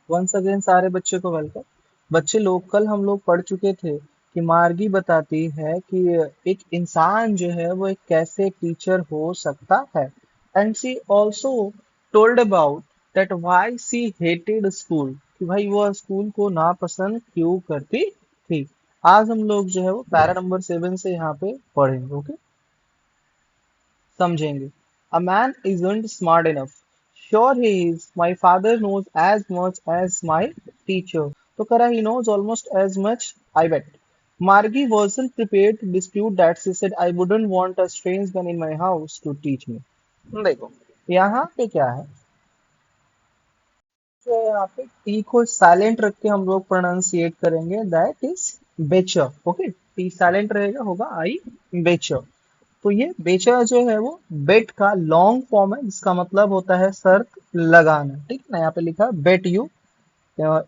Once again सारे बच्चे को वेलकम। बच्चे लोग कल हम लोग पढ़ चुके थे कि मार्गी बताती है कि एक इंसान जो है वो एक कैसे टीचर हो सकता है। And she also told about that why she hated school, कि भाई वो स्कूल को नापसंद क्यों करती थी। आज हम लोग जो है वो पैरा नंबर 7 से यहाँ पे पढ़ेंगे। ओके, समझेंगे। A man isn't smart enough. Sure he is. My father knows as much as my teacher. तो करा he knows almost as much, I bet. Margie wasn't prepared to dispute that. She said, I wouldn't want a strange man in my house to teach me. देखो, यहाँ पे क्या है, जो यहाँ पे टी को साइलेंट रख के हम लोग प्रोनाउंसिएट करेंगे, that is Becher. Okay, T silent रहेगा, होगा आई बेचर। तो ये बेचा जो है वो बेट का लॉन्ग फॉर्म है, जिसका मतलब होता है शर्त लगाना। ठीक है ना, यहाँ पे लिखा है bet you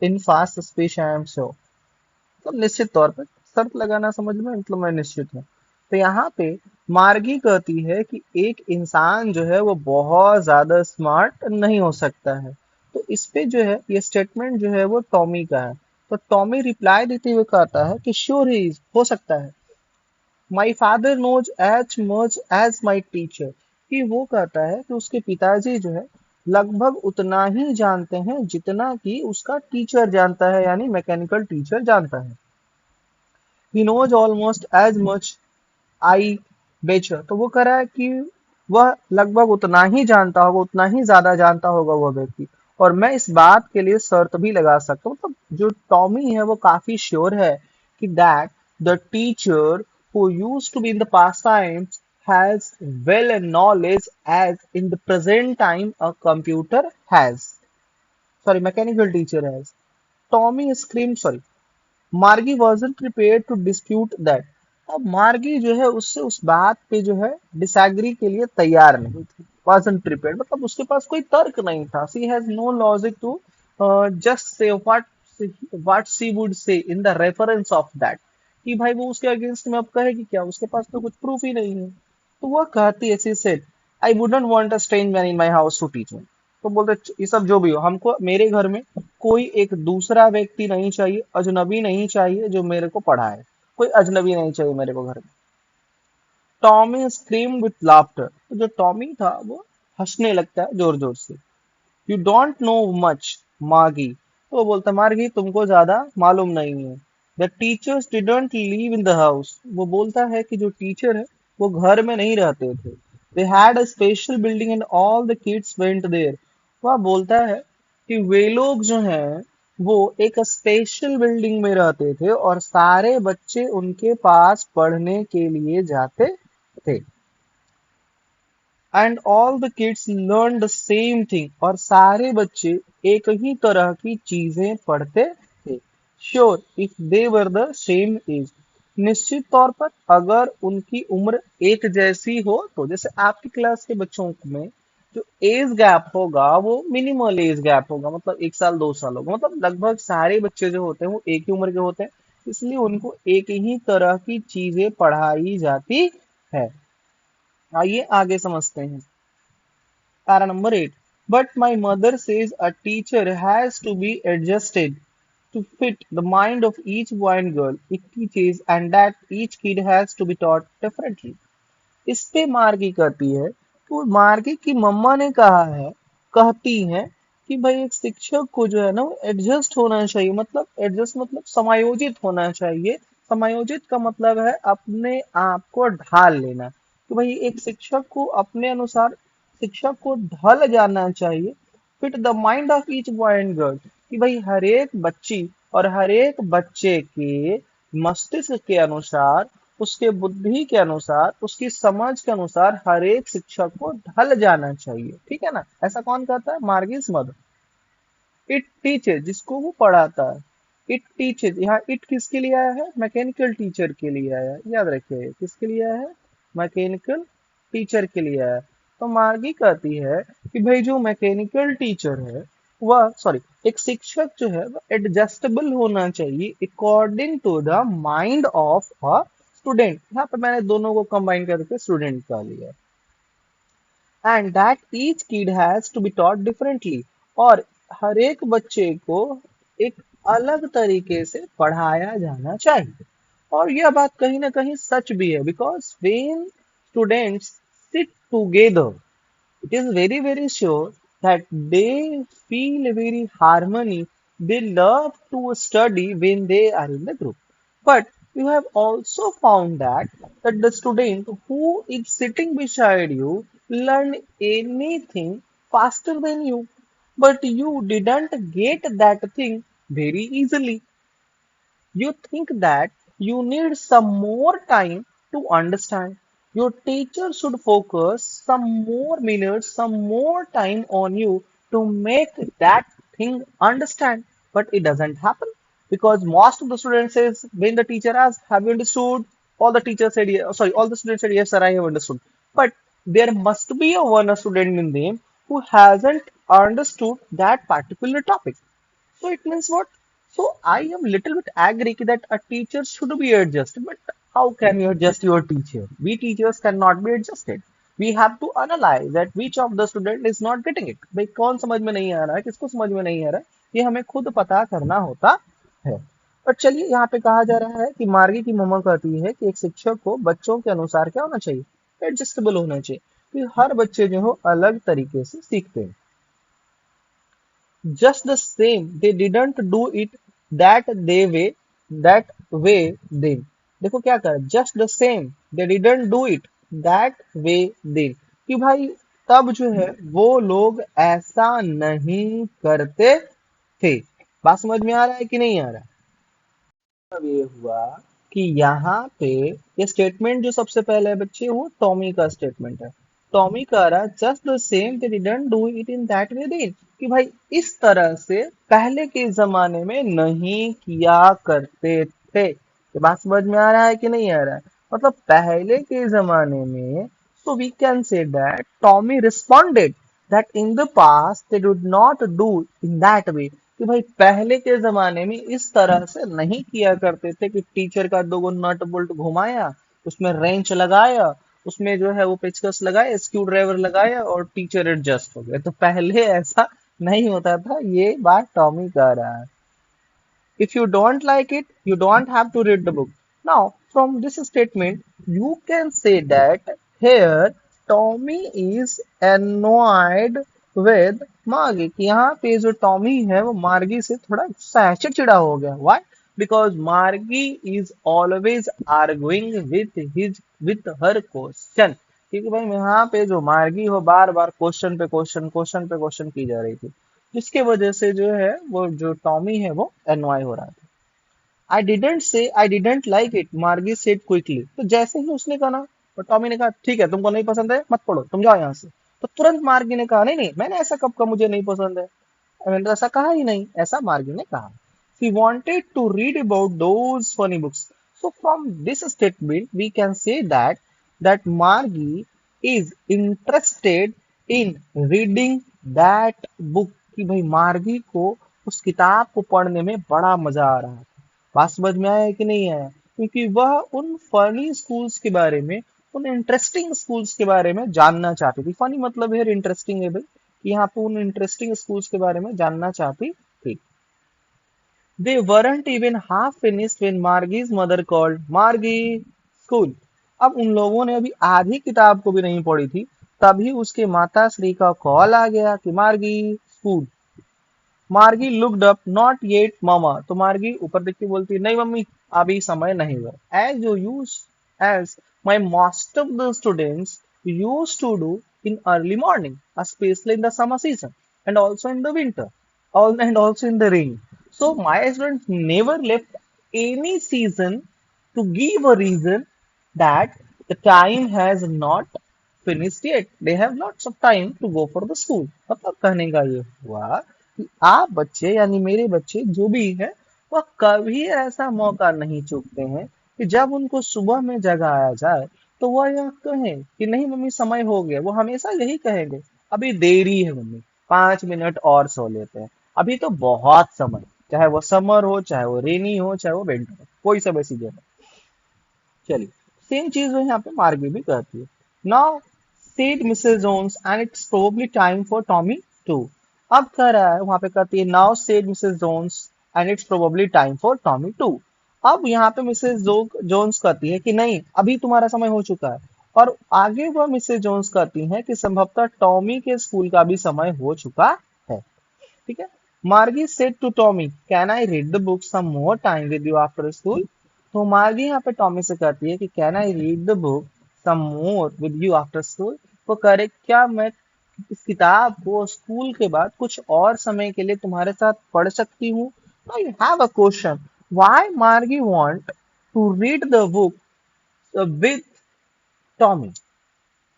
in fast speech I am sure, मतलब निश्चित तौर पे शर्त लगाना, समझ में, मतलब मैं निश्चित हूँ। तो यहाँ पे मार्गी कहती है कि एक इंसान जो है वो बहुत ज्यादा स्मार्ट नहीं हो सकता है। तो इस पे जो है ये स्टेटमेंट जो है वो टॉमी का है। तो टॉमी रिप्लाई देते हुए कहता है कि श्योर ही इज, हो सकता है। My father knows as much as my teacher, कि वो कहता है कि उसके पिताजी जो है लगभग उतना ही जानते हैं जितना कि उसका टीचर जानता है, यानी मैकेनिकल टीचर जानता है। He knows almost as much I बेचर, तो वो कह रहा है कि वह लगभग उतना ही जानता होगा, उतना ही ज्यादा जानता होगा वह व्यक्ति। और मैं इस बात के लिए शर्त भी लगा सकता हूँ, मतलब जो टॉमी है वो काफी श्योर है कि that the teacher who used to be in the past times has well knowledge as in the present time a computer has, sorry, mechanical teacher has. Tommy screamed, sorry, मार्गी wasn't prepared to dispute that. अब मार्गी जो है उससे उस बात पे जो है डिसएग्री के लिए तैयार नहीं थी। wasn't prepared मतलब उसके पास कोई तर्क नहीं था। she has no logic to just say what she would say in the reference of that, कि भाई वो उसके अगेंस्ट में अब कहेगी क्या, उसके पास तो कुछ प्रूफ ही नहीं है। तो वह कहती है, she said, I wouldn't want a strange man in my house to teach me. तो बोलते ये सब जो भी हो, हमको मेरे घर में कोई एक दूसरा व्यक्ति नहीं चाहिए, अजनबी नहीं चाहिए जो मेरे को पढ़ाए। कोई अजनबी नहीं चाहिए मेरे को घर में। टॉमी स्क्रीम विथ लाफ्टर, तो जो टॉमी था वो हंसने लगता है जोर जोर से। यू डोंट नो मच मार्गी, तो वो बोलता है मार्गी तुमको ज्यादा मालूम नहीं है। The teachers didn't live in the house, वो बोलता है कि जो टीचर है वो घर में नहीं रहते थे। They had a special building and all the kids went there, वह बोलता है कि वे लोग जो हैं वो एक स्पेशल बिल्डिंग में रहते थे और सारे बच्चे उनके पास पढ़ने के लिए जाते थे। And all the kids learn the same thing, और सारे बच्चे एक ही तरह की चीजें पढ़ते थे। Sure if they were the same age, निश्चित तौर पर अगर उनकी उम्र एक जैसी हो तो। जैसे आपकी क्लास के बच्चों में जो एज गैप होगा वो मिनिमल एज गैप होगा, मतलब 1 साल 2 साल होगा, मतलब लगभग सारे बच्चे जो होते हैं वो एक ही उम्र के होते हैं, इसलिए उनको एक ही तरह की चीजें पढ़ाई जाती है। आइए आगे समझते हैं। Para number 8. But my mother says a teacher has to be adjusted to fit the mind of each boy and girl it teaches, and that each kid has to be taught differently. इस पे मार्गी कहती है, तो मार्गी की मम्मा ने कहा है, कहती है कि भाई एक शिक्षक को जो है ना वो एडजस्ट होना चाहिए, मतलब एडजस्ट मतलब समायोजित होना चाहिए। समायोजित का मतलब है अपने आप को ढाल लेना। तो भाई एक शिक्षक को अपने अनुसार शिक्षक को ढल जाना चाहिए। Fit the mind of each boy and girl, कि भाई हर एक बच्ची और हर एक बच्चे के मस्तिष्क के अनुसार, उसके बुद्धि के अनुसार, उसकी समझ के अनुसार हर एक शिक्षक को ढल जाना चाहिए। ठीक है ना, ऐसा कौन कहता है, मार्गिस मदर। इट टीचेज, जिसको वो पढ़ाता है, इट टीचेज, यहाँ इट किसके लिए आया है, मैकेनिकल टीचर के लिए आया है, याद रखिए किसके लिए आया है, मैकेनिकल टीचर के लिए आया है। तो मार्गी कहती है कि भाई जो मैकेनिकल टीचर है वह, सॉरी, एक शिक्षक जो है वह एडजस्टेबल होना चाहिए according to the mind of a student. यहाँ पे मैंने दोनों को कंबाइन करके स्टूडेंट का लिया। And that each kid has to be taught differently, और हर एक बच्चे को एक अलग तरीके से पढ़ाया जाना चाहिए। और यह बात कहीं ना कहीं सच भी है, because when students sit together, it is very very sure that they feel very harmony. They love to study when they are in the group. But you have also found that the student who is sitting beside you learn anything faster than you, but you didn't get that thing very easily. You think that you need some more time to understand. Your teacher should focus some more minutes, some more time on you to make that thing understand. But it doesn't happen because most of the students says when the teacher asks, "Have you understood?" All the teachers said, yes, sorry, all the students said, "Yes, sir, I have understood." But there must be a one student in them who hasn't understood that particular topic. So it means what? So I am little bit agree that a teacher should be adjusted, but how can you adjust your teacher? We teachers cannot be adjusted. We have to analyze that which of the student is not getting it. भाई कौन समझ में नहीं आ रहा है, किसको समझ में नहीं आ रहा है, ये हमें खुद पता करना होता है। पर चलिए यहाँ पे कहा जा रहा है कि मार्गी की मम्मा कहती है कि एक शिक्षक को बच्चों के अनुसार क्या होना चाहिए, एडजस्टेबल होना चाहिए, कि हर बच्चे जो हो अलग तरीके से सीखते हैं। Just the same, they didn't do it that they way that way then. देखो क्या कर, just the same, they didn't do it that way then, कि भाई तब जो है वो लोग ऐसा नहीं करते थे। बात समझ में आ रहा है कि नहीं आ रहा? अब ये हुआ कि यहाँ पे ये स्टेटमेंट जो सबसे पहले है बच्चे, वो टॉमी का स्टेटमेंट है। टॉमी कह रहा है just the same they didn't do it in that way then, कि भाई इस तरह से पहले के जमाने में नहीं किया करते थे। ये बात समझ में आ रहा है कि नहीं आ रहा है? मतलब पहले के जमाने में, so we can say that Tommy responded that in the past they did not do in that way, कि भाई पहले के जमाने में इस तरह से नहीं किया करते थे कि टीचर का दो गो नट बोल्ट घुमाया, उसमें रेंच लगाया, उसमें जो है वो पेचकस लगाया, स्क्रू ड्राइवर लगाया और टीचर एडजस्ट हो गया। तो पहले ऐसा नहीं होता था, ये बात टॉमी कह रहा है। If you don't like it, you don't have to read the book. Now, from this statement, you can say that here Tommy is annoyed with Margie, कि यहाँ पे जो टॉमी है वो मार्गी से थोड़ा गुस्सा है, चिड़चिड़ा हो गया। Why? Because Margie is always arguing with her question. क्योंकि भाई यहाँ पे जो मार्गी हो बार बार क्वेश्चन की जा रही थी, जिसके वजह से जो है वो जो टॉमी है वो एनवाय हो रहा था। I didn't say I didn't like it, मार्गी सेड क्विकली, तो जैसे ही उसने कहा ना, तो टॉमी ने कहा ठीक है, तुमको नहीं पसंद है, मत पढ़ो, तुम जाओ यहाँ से। तो तुरंत मार्गी ने कहा नहीं नहीं, मैंने ऐसा कब कहा मुझे नहीं पसंद है, मैंने तो ऐसा कहा ही नहीं, ऐसा मार्गी ने कहा। She wanted to read about those funny books. So from this statement, we can say that Margie is interested in reading that book, कि भाई मार्गी को उस किताब को पढ़ने में बड़ा मजा आ रहा था। बात समझ में आया है कि नहीं आया? क्योंकि वह उन फनी स्कूल्स के बारे में, उन इंटरेस्टिंग स्कूल्स के बारे में जानना चाहती थी। फनी मतलब है इंटरेस्टिंग है भाई, कि यहाँ पे उन इंटरेस्टिंग स्कूल्स के बारे में जानना चाहती थी। They weren't even half finished when Margie's mother called Margie school. अब उन लोगों ने अभी आधी किताब को भी नहीं पढ़ी थी, तभी उसके माता श्री का कॉल आ गया कि मार्गी स्कूल। मार्गी लुक्ड अप, नॉट येट मामा, तो मार्गी ऊपर देख के बोलती नहीं मम्मी, अभी समय नहीं हुआ। As you use as my most of the students use to do in early morning, specially in the summer season and also in the winter and also in the rain. So my students never left any season to give a reason that the time has not finished yet. They have lots of time to go for the school. मतलब कहने का ये हुआ कि आप बच्चे यानी मेरे बच्चे जो भी है, वह कभी ऐसा मौका नहीं चूकते हैं कि जब उनको सुबह में जगाया जाए तो वह यह कहें कि नहीं मम्मी समय हो गया। वो हमेशा यही कहेंगे अभी देरी है मम्मी, 5 मिनट और सो लेते हैं, अभी तो बहुत समय, चाहे वो समर हो, चाहे वो रेनी हो, चाहे वो विंटर हो, कोई समय सीजन हो। चलिए, सेम चीज यहाँ पे मार्गी भी कहती है। Now said Mrs Jones and it's probably time for Tommy too. अब कह रहा है वहां पे कहती है now said Mrs Jones and it's probably time for Tommy too. अब यहाँ पे मिसेस जोन्स कहती है कि नहीं अभी तुम्हारा समय हो चुका है, और आगे वह मिसेस जोन्स कहती हैं कि संभवतः टॉमी के स्कूल का भी समय हो चुका है। ठीक है। Margie said to Tommy can I read the book some more time with you after school. तो मार्गी यहाँ पे टॉमी से कहती है कि can I read the book some more with you after school. वो करे क्या मैं इस किताब को स्कूल के बाद कुछ और समय के लिए तुम्हारे साथ पढ़ सकती हूँ। Now you have a question, why Margie want to read the book with Tommy.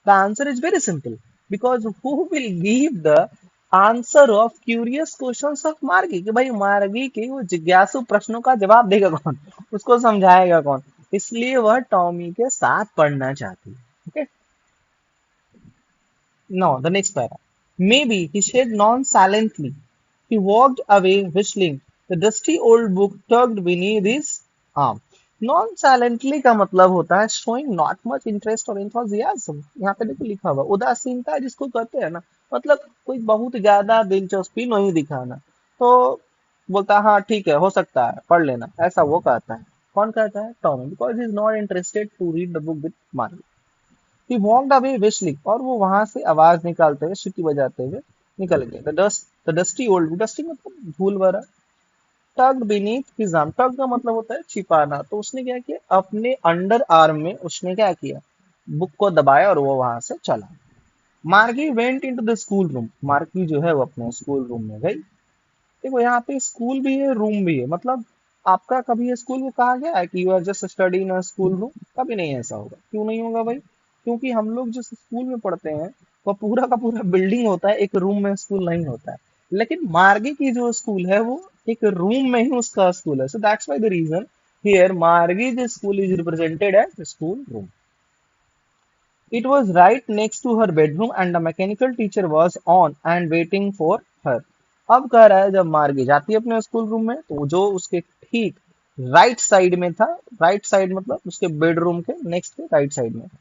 The answer is very simple, because who will give the answer of curious questions of मार्गी, कि भाई मार्गी के वो जिज्ञासु प्रश्नों का जवाब देगा कौन, उसको समझाएगा कौन। इसलिए वह टॉमी के साथ पढ़ना चाहती है। Okay, now the next para. Maybe he said nonchalantly. He walked away whistling, the dusty old book tucked beneath his arm. Nonchalantly का मतलब होता है showing not much interest or enthusiasm। यहाँ पे देखो लिखा हुआ उदासीनता जिसको कहते हैं ना, मतलब कोई बहुत ज्यादा दिलचस्पी नहीं दिखाना। तो बोलता है हाँ ठीक है हो सकता है पढ़ लेना, ऐसा वो कहता है। कौन कहता है? Tommy, because he is not interested to read the book with Margie. He walked away whistling, और वो वहां से आवाज निकालते हुए सीटी बजाते हुए निकल गए। द डस्टी ओल्ड, डस्टी मतलब धूल भरा, टग्ड बीनीथ हिज आर्म, टग का मतलब होता है छिपाना। तो उसने क्या किया, अपने अंडर आर्म में उसने क्या किया, बुक को दबाया और वो वहां से चला। मार्गी went into the school room, मार्गी जो है वो अपने स्कूल रूम में गई। देखो यहाँ पे स्कूल भी है रूम भी है, मतलब आपका कभी स्कूल को कहा गया है कि you are just study in a school room? कभी नहीं ऐसा होगा। क्यों नहीं होगा भाई? क्योंकि हम लोग जिस स्कूल में पढ़ते हैं वो पूरा का पूरा बिल्डिंग होता है, एक रूम में स्कूल नहीं होता है। लेकिन मार्गी की जो स्कूल है वो एक रूम में ही उसका स्कूल है। So that's why the reason here Margie the school is represented as school room. It was right next to her bedroom and the mechanical teacher was on and waiting for her. अब कह रहा है जब मार्गी जाती है अपने school room में तो जो उसके ठीक राइट साइड में था, राइट साइड मतलब उसके बेडरूम के नेक्स्ट के राइट साइड में था,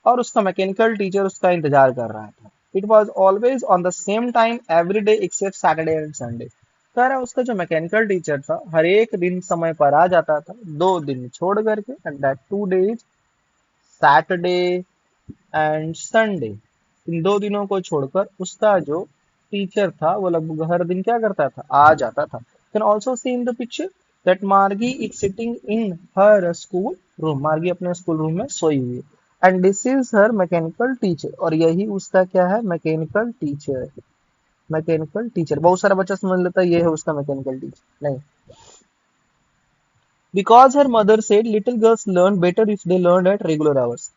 और उसका मैकेनिकल टीचर उसका इंतजार कर रहा था। It was always on the same time every day except Saturday and Sunday. कह रहा है उसका जो मैकेनिकल टीचर था हर एक दिन समय पर आ जाता था, 2 दिन छोड़ करके, and that 2 days, Saturday and Sunday. इन 2 दिनों को छोड़कर उसका जो टीचर था वो लगभग हर दिन क्या करता था, आ जाता था। Can also see in the picture that Margie is sitting in her school room, Margie अपने स्कूल रूम में सोई हुई है। And this is her mechanical teacher, और यही उसका क्या है, मैकेनिकल टीचर। मैकेनिकल टीचर, बहुत सारा बच्चा समझ लेता है ये है उसका मैकेनिकल टीचर, नहीं। Because her mother said little girls learn better if they learn at regular hours.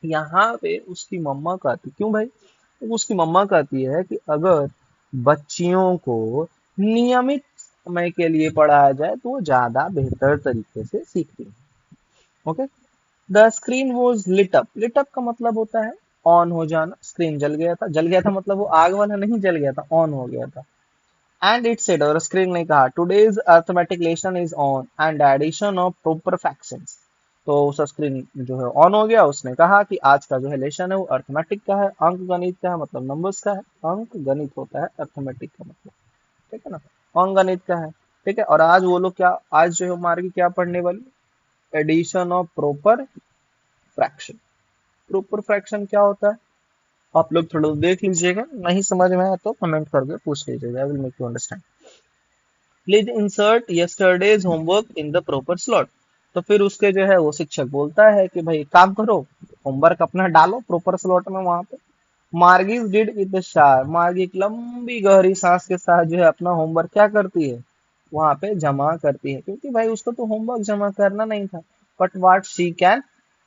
यहाँ पे उसकी मम्मा कहती, क्यों भाई? तो उसकी मम्मा कहती है कि अगर बच्चियों को नियमित समय के लिए पढ़ाया जाए तो वो ज्यादा बेहतर तरीके से सीखती है। Okay. The screen was lit up, lit up का मतलब होता है ऑन हो जाना। स्क्रीन जल गया था, जल गया था मतलब वो आग वाला नहीं जल गया था, ऑन हो गया था। एंड इट सेड, और स्क्रीन ने कहा, today's arithmetic lesson is on and addition of proper fractions. तो उस स्क्रीन जो है ऑन हो गया, उसने कहा कि आज का जो है लेसन है वो अर्थमेटिक का है, अंक गणित का है, मतलब नंबर्स का है। अंक गणित होता है अर्थमेटिक का मतलब, ठीक है ना, अंक गणित का है। ठीक है, और आज वो लोग क्या, आज जो है मार्गी क्या पढ़ने वाली, addition of proper fraction. Proper fraction क्या होता है आप लोग थोड़ा देख लीजिएगा, नहीं समझ में आया तो कमेंट करके पूछ लीजिएगा, I will make you understand. Please insert yesterday's homework in the proper slot. तो फिर उसके जो है वो शिक्षक बोलता है कि भाई काम करो, होमवर्क अपना डालो प्रॉपर स्लॉट में वहां पे। मार्गी डिड विद शार, मार्गी एक लंबी गहरी सांस के साथ जो है अपना होमवर्क क्या करती है, वहां पे जमा करती है, क्योंकि भाई उसको तो होमवर्क जमा करना नहीं था। But what she can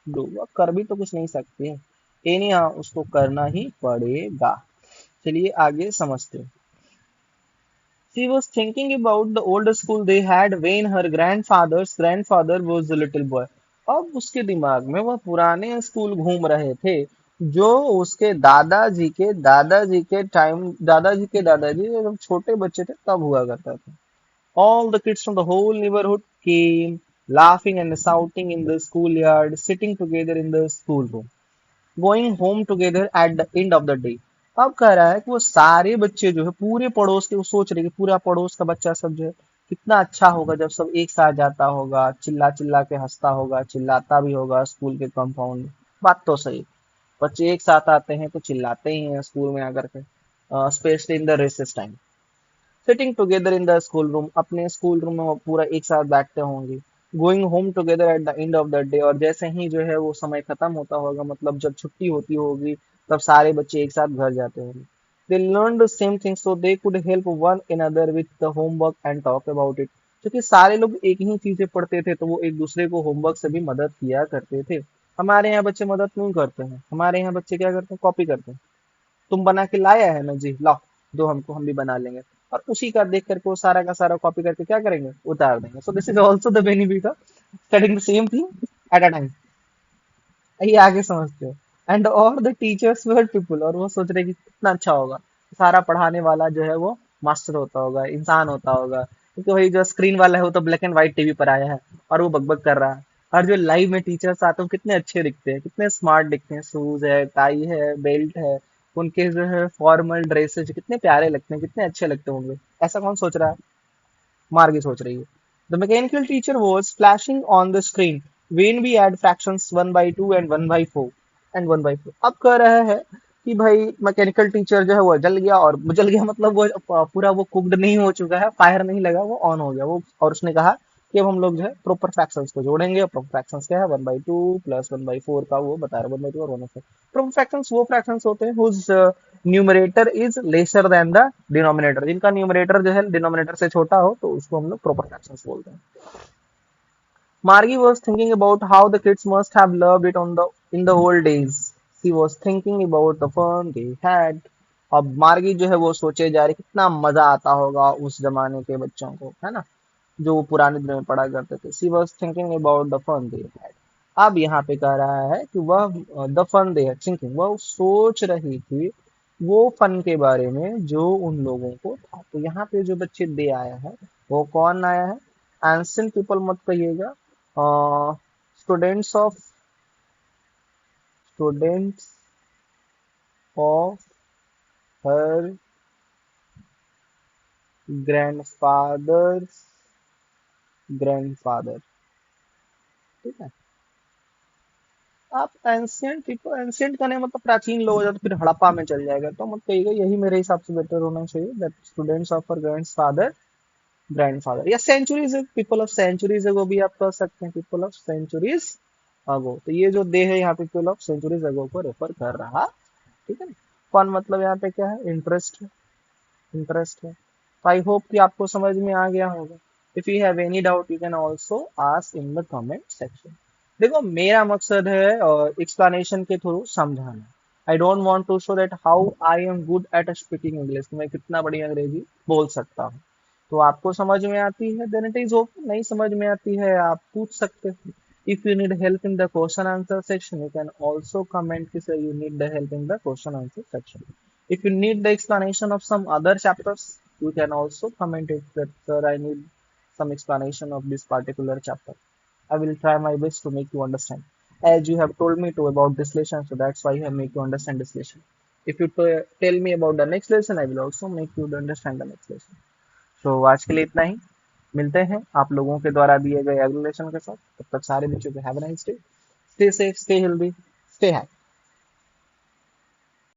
do, वो कर भी तो कुछ नहीं सकती है, एनी हाँ उसको करना ही पड़ेगा। चलिए आगे समझते हैं। She was thinking about the old school they had when her grandfather's grandfather was a little boy. अब उसके दिमाग में वह पुराने स्कूल घूम रहे थे जो उसके दादाजी के टाइम, दादाजी के दादाजी जब छोटे बच्चे थे तब हुआ करता था। All the kids from the whole neighborhood came, laughing and shouting in the schoolyard, sitting together in the schoolroom, going home together at the end of the day. अब कह रहा है कि वो सारे बच्चे जो है पूरे पड़ोस के, वो सोच रहे कि पूरा पड़ोस का बच्चा सब जो है कितना अच्छा होगा जब सब एक साथ जाता होगा, चिल्ला चिल्ला के हंसता होगा, चिल्लाता भी होगा स्कूल के कंपाउंड में। बात तो सही, बच्चे एक साथ आते हैं तो चिल्लाते ही हैं स्कूल में आकर के, specially in the recess time. Sitting together in the school room, अपने स्कूल रूम में वो पूरा एक साथ बैठते होंगे। Going home together at the end of the day, और जैसे ही जो है वो समय खत्म होता होगा, मतलब जब छुट्टी होती होगी, तब सारे बच्चे एक साथ घर जाते होंगे। They learn the same thing so they could help one another with the homework and talk about it. क्योंकि सारे लोग एक ही चीजें पढ़ते थे तो वो एक दूसरे को होमवर्क से भी मदद किया करते थे। हमारे यहाँ बच्चे मदद नहीं करते हैं, हमारे यहाँ बच्चे क्या करते हैं, कॉपी करते हैं। तुम बना के लाया है ना जी, लाओ दो हमको, हम भी बना लेंगे। और उसी का देख करके वो सारा का सारा कॉपी करके क्या करेंगे, उतार देंगे। So this is also the benefit of studying the same thing at a time. ये आगे समझते हो। एंड और द टीचर्स वर पीपल, और वो सोच रहे कि कितना अच्छा होगा, सारा पढ़ाने वाला जो है वो मास्टर होता होगा, इंसान होता होगा। क्योंकि वही जो स्क्रीन वाला है वो तो ब्लैक एंड व्हाइट टीवी पर आया है और वो बकबक कर रहा है। और जो लाइव में टीचर्स आते हैं वो कितने अच्छे दिखते हैं, कितने स्मार्ट दिखते हैं, शूज है, टाई है, बेल्ट है, उनके जो है फॉर्मल ड्रेसेस कितने प्यारे लगते हैं, कितने अच्छे लगते होंगे। ऐसा कौन सोच रहा है, मार्गी सोच रही है। The mechanical teacher was flashing on the screen when we add fractions 1/2 and 1/4 and 1/4। अब कह रहा है कि भाई मैकेनिकल टीचर जो है वो जल गया, और जल गया मतलब वो पूरा वो कुकड नहीं हो चुका है, फायर नहीं लगा, वो ऑन हो गया वो। और उसने कहा कि अब हम लोग जो है प्रॉपर फ्रैक्शंस को जोड़ेंगे। प्रॉपर फ्रैक्शंस क्या है, 1/2 प्लस 1/4 का वो बता रहा है, 1/2 और 1/4। प्रॉपर फ्रैक्शंस वो फ्रैक्शंस होते हैं whose numerator is lesser than the denominator, जिनका न्यूमरेटर जो है डिनोमिनेटर से छोटा हो तो उसको हम लोग प्रॉपर फ्रैक्शंस बोलते हैं। Margie was thinking about how the kids must have loved it on the in the old days. She was thinking about the fun they had. अब मार्गी जो है वो सोचे जा रही कितना मजा आता होगा उस जमाने के बच्चों को, है ना, जो वो पुराने दिनों में पढ़ा करते थे। She was thinking about the fun they had. अब यहाँ पे कह रहा है कि वह the fun they had thinking, वह सोच रही थी वो फन के बारे में जो उन लोगों को था। तो यहाँ पे जो बच्चे दे आया है वो कौन आया है, एंशिएंट पीपल मत कहिएगा, students of students of her grandfathers grandfather. ठीक है। आप एंशियंट पीपल, एंशियंट का नहीं मतलब प्राचीन लोग हो जाए तो फिर हड़प्पा में चल जाएगा, तो मत कहिएगा, यही मेरे हिसाब से बेटर होना चाहिए, that students of our grandfather या centuries, people of centuries ago भी आप कह सकते हैं, पीपल ऑफ सेंचुरीज अगो। तो ये जो दे है यहाँ पे पीपल ऑफ सेंचुरीज अगो को रेफर कर रहा। ठीक है ना। कौन मतलब यहाँ पे क्या है, इंटरेस्ट है, इंटरेस्ट है। तो आई होप कि आपको समझ में आ गया होगा। If you have any doubt you can also ask in the comment section. देखो मेरा मकसद है एक्सप्लेनेशन के थ्रू समझाना। I don't want to show that how I am good at speaking English, मैं कितना बड़ी अंग्रेजी बोल सकता हूँ। तो आपको समझ में आती है देन इट इज ओके, नहीं समझ में आती है आप पूछ सकते हो। If you need help in the question answer section you can also comment कि sir you need the help in the question answer section. If you need the explanation of some other chapters, you can also comment it that sir I need some explanation of this particular chapter. I will try my best to make you understand. As you have told me to about this lesson, so that's why I have make you understand this lesson. If you tell me about the next lesson, I will also make you understand the next lesson. So आज के लिए इतना ही, मिलते हैं आप लोगों के द्वारा दिए गए अगले लेसन के साथ। तब तक सारे बच्चों को have a nice day, stay safe, stay healthy, stay happy.